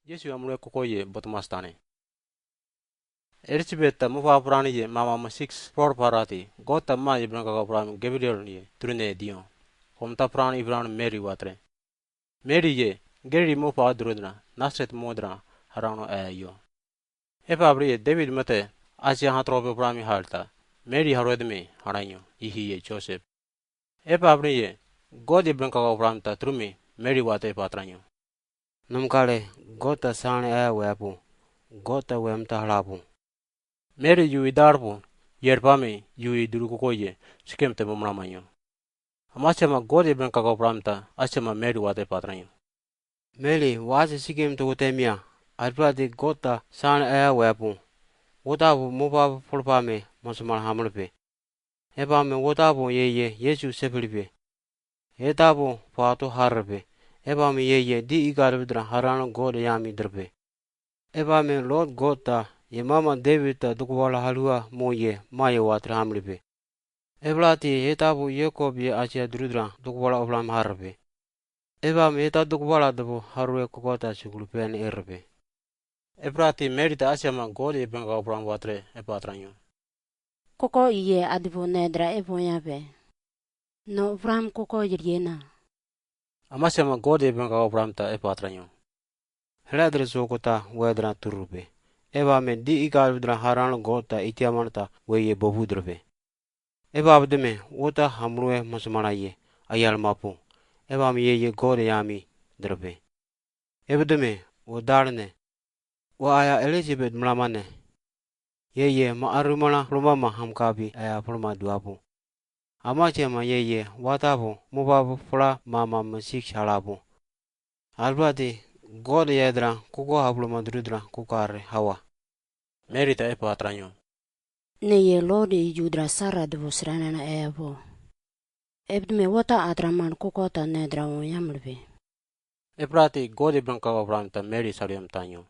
Yesu amule kokoye botumastane. Elisabeth mufa prani ye mama 6 por parati. Gota ma ye branka ka pram Gabriel ye trune dio. Homta prani ibran Mary watre. Mary ye geri mufa drudna nasret modra harano ayo. Epa abri David mate asia hatrobe prami halta. Mary harodme harayo ihi ye Joseph. Epa abri ye God ye branka ka pramta trumi Mary wate patranyo. Numkale gota sane wepu. Gota wemta halapu. Mary yui darbu yerpame yui durukoye skemte bumramanyo. Amachama God ye branka ka pramta achama Mary wate patranyo. Meli wasi sikim tu temia. Alprati gota sane wepu. Wotapu mupa pulpame masumal hamulpe. Ebame wotapu ye Yesu sepilipe. Etapu patu harpe. Ebame ye di igarvidra harano God yami drpe. Ebame Lord gota ye mama David ta dukwala halua moye maye watre hamlipe. Eblati etapu Yakob ye asia drudra dukwala oblam harpe. Ebame eta dukwala dabu harue kokota sukulupen erpe. Ebrati Mary ta achama God ye branka ka pram watre epatranyo. Koko iye adipo nedra eponyape. No vram koko yeriena. Amachama God ye branka ka pramta epatranyo. Heladre sokota wedra turupe. Ebame di igarvidra harano gota itiamanata weye bobu drpe. Ebabdeme wota hamrue masumalaye ayal mapu. Ebame ye God yami drpe. Ebdeme wodarne wa aya Elizabeth mlamane. Ye ma arumala plumama hamkabi aya pluma duapu. Amachema ye watapu mubabu fula mama masik halapu. Albati God yedra kuko hapluma drudra kukare hawa. Mary ta epatranyo. Ne ye lodi yudra sara devo sranana evo. Ebdme wata atraman koko ta nedra o yamlbe. Ebrati God ye branka ka pramta Mary saliam tanyo.